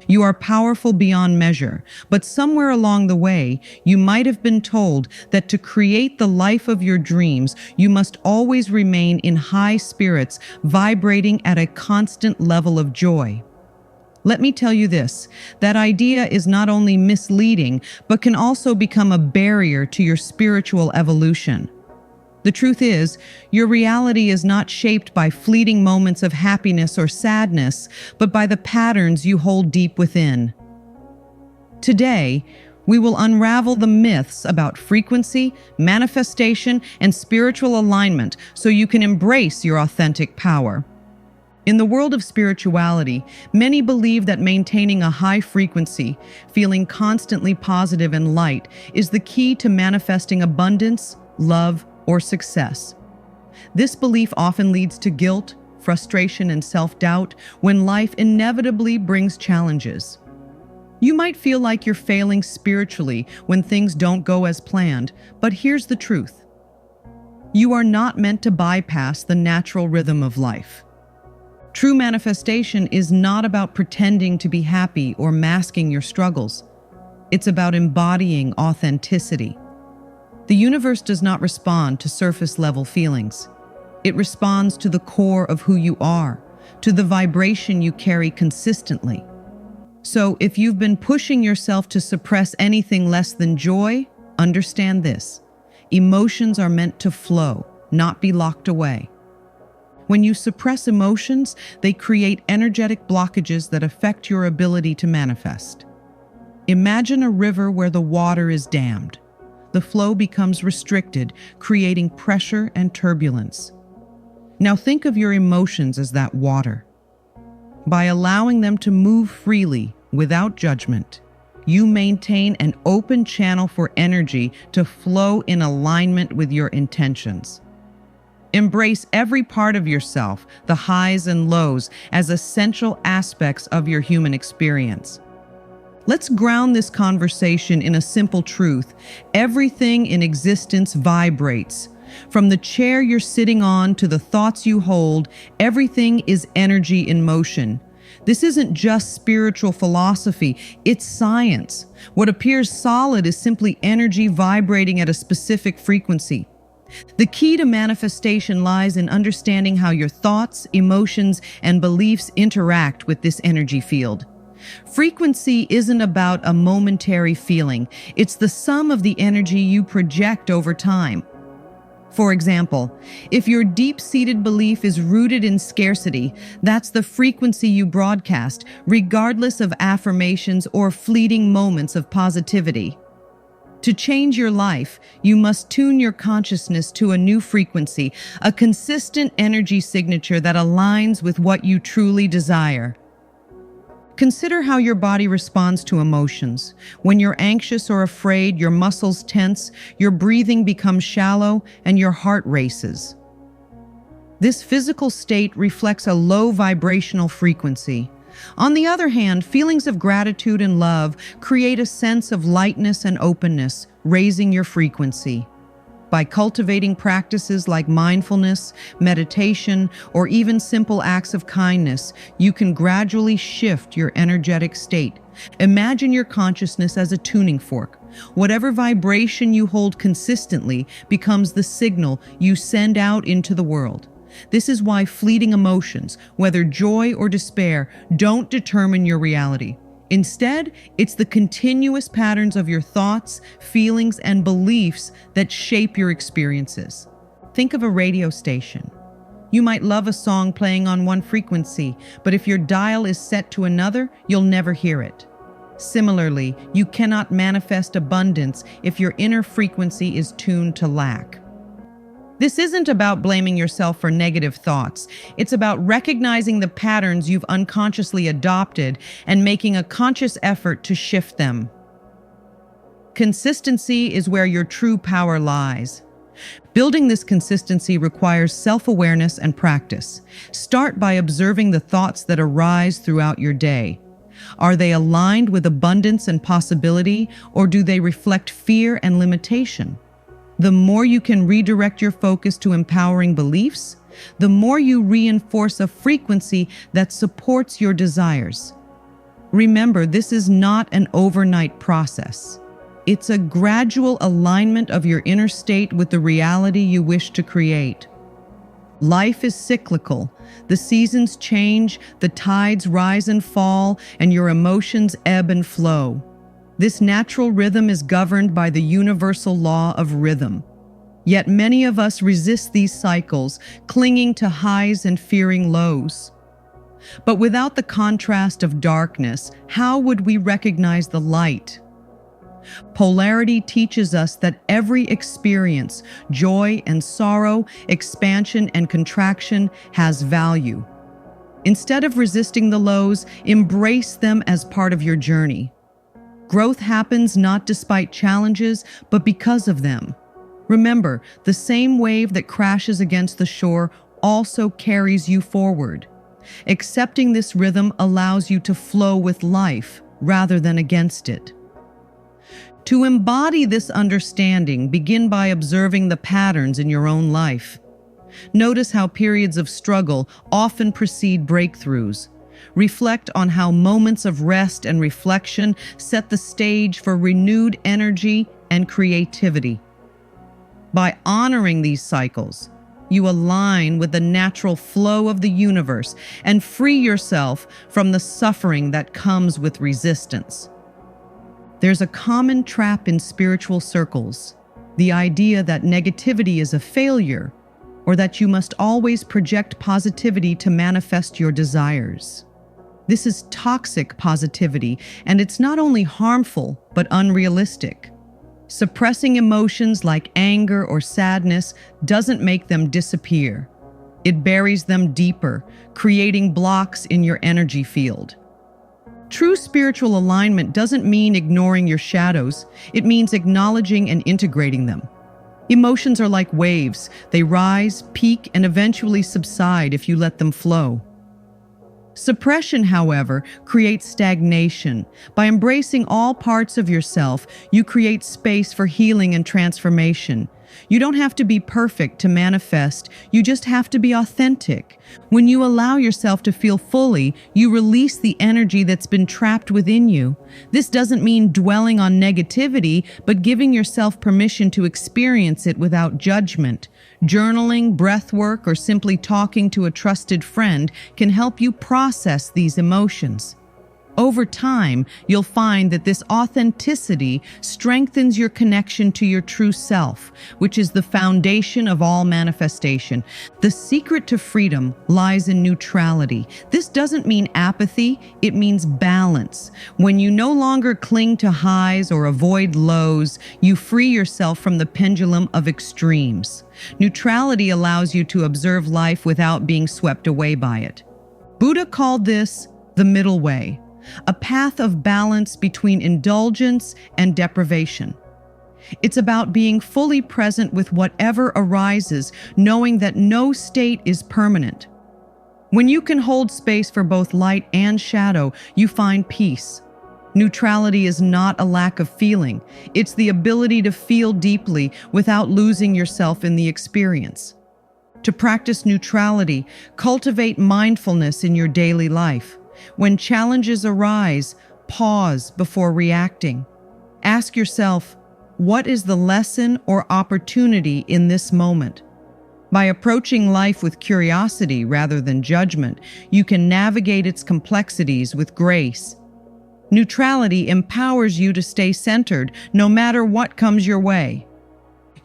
You are powerful beyond measure, but somewhere along the way, you might have been told that to create the life of your dreams, you must always remain in high spirits, vibrating at a constant level of joy. Let me tell you this, that idea is not only misleading, but can also become a barrier to your spiritual evolution. The truth is, your reality is not shaped by fleeting moments of happiness or sadness, but by the patterns you hold deep within. Today, we will unravel the myths about frequency, manifestation, and spiritual alignment so you can embrace your authentic power. In the world of spirituality, many believe that maintaining a high frequency, feeling constantly positive and light, is the key to manifesting abundance, love, or success. This belief often leads to guilt, frustration, and self-doubt when life inevitably brings challenges. You might feel like you're failing spiritually when things don't go as planned, but here's the truth. You are not meant to bypass the natural rhythm of life. True manifestation is not about pretending to be happy or masking your struggles. It's about embodying authenticity. The universe does not respond to surface-level feelings. It responds to the core of who you are, to the vibration you carry consistently. So, if you've been pushing yourself to suppress anything less than joy, understand this. Emotions are meant to flow, not be locked away. When you suppress emotions, they create energetic blockages that affect your ability to manifest. Imagine a river where the water is dammed. The flow becomes restricted, creating pressure and turbulence. Now think of your emotions as that water. By allowing them to move freely, without judgment, you maintain an open channel for energy to flow in alignment with your intentions. Embrace every part of yourself, the highs and lows, as essential aspects of your human experience. Let's ground this conversation in a simple truth. Everything in existence vibrates. From the chair you're sitting on to the thoughts you hold, everything is energy in motion. This isn't just spiritual philosophy, it's science. What appears solid is simply energy vibrating at a specific frequency. The key to manifestation lies in understanding how your thoughts, emotions, and beliefs interact with this energy field. Frequency isn't about a momentary feeling. It's the sum of the energy you project over time. For example, if your deep-seated belief is rooted in scarcity, that's the frequency you broadcast, regardless of affirmations or fleeting moments of positivity. To change your life, you must tune your consciousness to a new frequency, a consistent energy signature that aligns with what you truly desire. Consider how your body responds to emotions. When you're anxious or afraid, your muscles tense, your breathing becomes shallow, and your heart races. This physical state reflects a low vibrational frequency. On the other hand, feelings of gratitude and love create a sense of lightness and openness, raising your frequency. By cultivating practices like mindfulness, meditation, or even simple acts of kindness, you can gradually shift your energetic state. Imagine your consciousness as a tuning fork. Whatever vibration you hold consistently becomes the signal you send out into the world. This is why fleeting emotions, whether joy or despair, don't determine your reality. Instead, it's the continuous patterns of your thoughts, feelings, and beliefs that shape your experiences. Think of a radio station. You might love a song playing on one frequency, but if your dial is set to another, you'll never hear it. Similarly, you cannot manifest abundance if your inner frequency is tuned to lack. This isn't about blaming yourself for negative thoughts. It's about recognizing the patterns you've unconsciously adopted and making a conscious effort to shift them. Consistency is where your true power lies. Building this consistency requires self-awareness and practice. Start by observing the thoughts that arise throughout your day. Are they aligned with abundance and possibility, or do they reflect fear and limitation? The more you can redirect your focus to empowering beliefs, the more you reinforce a frequency that supports your desires. Remember, this is not an overnight process. It's a gradual alignment of your inner state with the reality you wish to create. Life is cyclical. The seasons change, the tides rise and fall, and your emotions ebb and flow. This natural rhythm is governed by the universal law of rhythm. Yet many of us resist these cycles, clinging to highs and fearing lows. But without the contrast of darkness, how would we recognize the light? Polarity teaches us that every experience, joy and sorrow, expansion and contraction, has value. Instead of resisting the lows, embrace them as part of your journey. Growth happens not despite challenges, but because of them. Remember, the same wave that crashes against the shore also carries you forward. Accepting this rhythm allows you to flow with life rather than against it. To embody this understanding, begin by observing the patterns in your own life. Notice how periods of struggle often precede breakthroughs. Reflect on how moments of rest and reflection set the stage for renewed energy and creativity. By honoring these cycles, you align with the natural flow of the universe and free yourself from the suffering that comes with resistance. There's a common trap in spiritual circles, the idea that negativity is a failure, or that you must always project positivity to manifest your desires. This is toxic positivity, and it's not only harmful, but unrealistic. Suppressing emotions like anger or sadness doesn't make them disappear. It buries them deeper, creating blocks in your energy field. True spiritual alignment doesn't mean ignoring your shadows. It means acknowledging and integrating them. Emotions are like waves. They rise, peak, and eventually subside if you let them flow. Suppression, however, creates stagnation. By embracing all parts of yourself, you create space for healing and transformation. You don't have to be perfect to manifest, you just have to be authentic. When you allow yourself to feel fully, you release the energy that's been trapped within you. This doesn't mean dwelling on negativity, but giving yourself permission to experience it without judgment. Journaling, breath work, or simply talking to a trusted friend can help you process these emotions. Over time, you'll find that this authenticity strengthens your connection to your true self, which is the foundation of all manifestation. The secret to freedom lies in neutrality. This doesn't mean apathy, it means balance. When you no longer cling to highs or avoid lows, you free yourself from the pendulum of extremes. Neutrality allows you to observe life without being swept away by it. Buddha called this the middle way, a path of balance between indulgence and deprivation. It's about being fully present with whatever arises, knowing that no state is permanent. When you can hold space for both light and shadow, you find peace. Neutrality is not a lack of feeling. It's the ability to feel deeply without losing yourself in the experience. To practice neutrality, cultivate mindfulness in your daily life. When challenges arise, pause before reacting. Ask yourself, what is the lesson or opportunity in this moment? By approaching life with curiosity rather than judgment, you can navigate its complexities with grace. Neutrality empowers you to stay centered no matter what comes your way.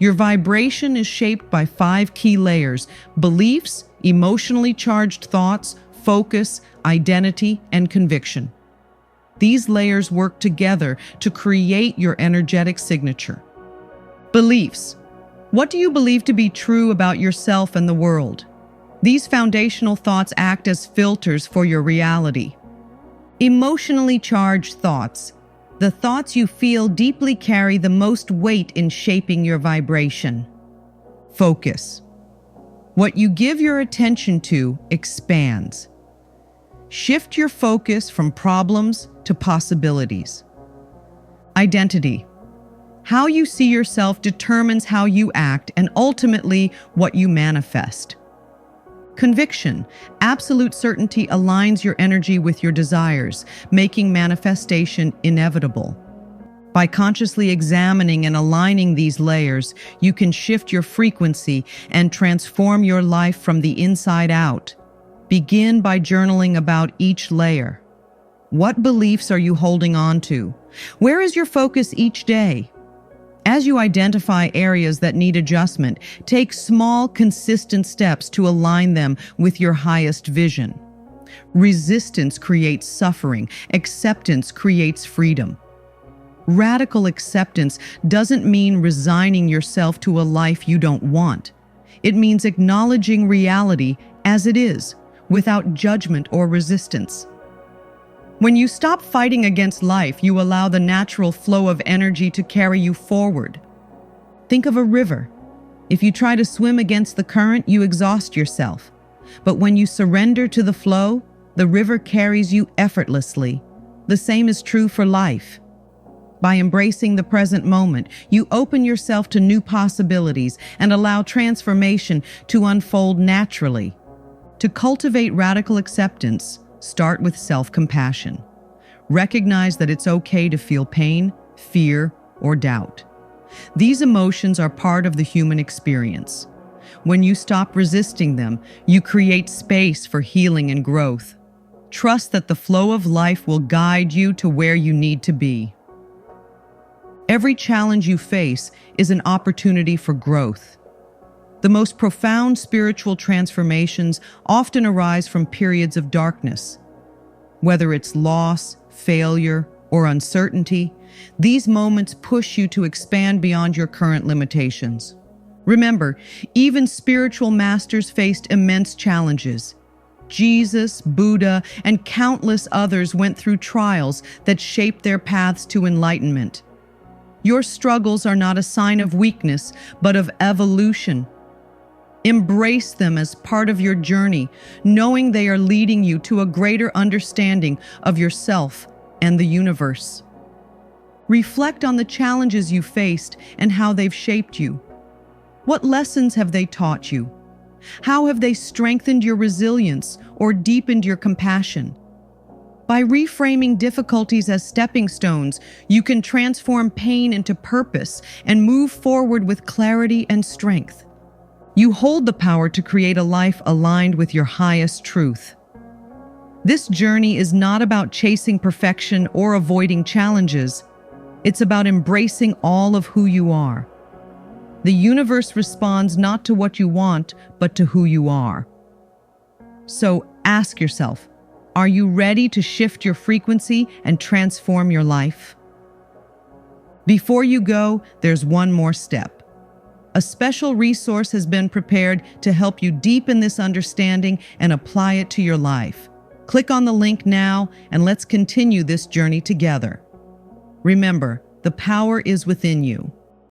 Your vibration is shaped by 5 key layers: beliefs, emotionally charged thoughts, focus, identity, and conviction. These layers work together to create your energetic signature. Beliefs. What do you believe to be true about yourself and the world? These foundational thoughts act as filters for your reality. Emotionally charged thoughts. The thoughts you feel deeply carry the most weight in shaping your vibration. Focus. What you give your attention to expands. Shift your focus from problems to possibilities. Identity. How you see yourself determines how you act and ultimately what you manifest. Conviction. Absolute certainty aligns your energy with your desires, making manifestation inevitable. By consciously examining and aligning these layers, you can shift your frequency and transform your life from the inside out. Begin by journaling about each layer. What beliefs are you holding on to? Where is your focus each day? As you identify areas that need adjustment, take small, consistent steps to align them with your highest vision. Resistance creates suffering. Acceptance creates freedom. Radical acceptance doesn't mean resigning yourself to a life you don't want. It means acknowledging reality as it is, without judgment or resistance. When you stop fighting against life, you allow the natural flow of energy to carry you forward. Think of a river. If you try to swim against the current, you exhaust yourself. But when you surrender to the flow, the river carries you effortlessly. The same is true for life. By embracing the present moment, you open yourself to new possibilities and allow transformation to unfold naturally. To cultivate radical acceptance, start with self-compassion. Recognize that it's okay to feel pain, fear, or doubt. These emotions are part of the human experience. When you stop resisting them, you create space for healing and growth. Trust that the flow of life will guide you to where you need to be. Every challenge you face is an opportunity for growth. The most profound spiritual transformations often arise from periods of darkness. Whether it's loss, failure, or uncertainty, these moments push you to expand beyond your current limitations. Remember, even spiritual masters faced immense challenges. Jesus, Buddha, and countless others went through trials that shaped their paths to enlightenment. Your struggles are not a sign of weakness, but of evolution. Embrace them as part of your journey, knowing they are leading you to a greater understanding of yourself and the universe. Reflect on the challenges you faced and how they've shaped you. What lessons have they taught you? How have they strengthened your resilience or deepened your compassion? By reframing difficulties as stepping stones, you can transform pain into purpose and move forward with clarity and strength. You hold the power to create a life aligned with your highest truth. This journey is not about chasing perfection or avoiding challenges. It's about embracing all of who you are. The universe responds not to what you want, but to who you are. So ask yourself, are you ready to shift your frequency and transform your life? Before you go, there's one more step. A special resource has been prepared to help you deepen this understanding and apply it to your life. Click on the link now and let's continue this journey together. Remember, the power is within you.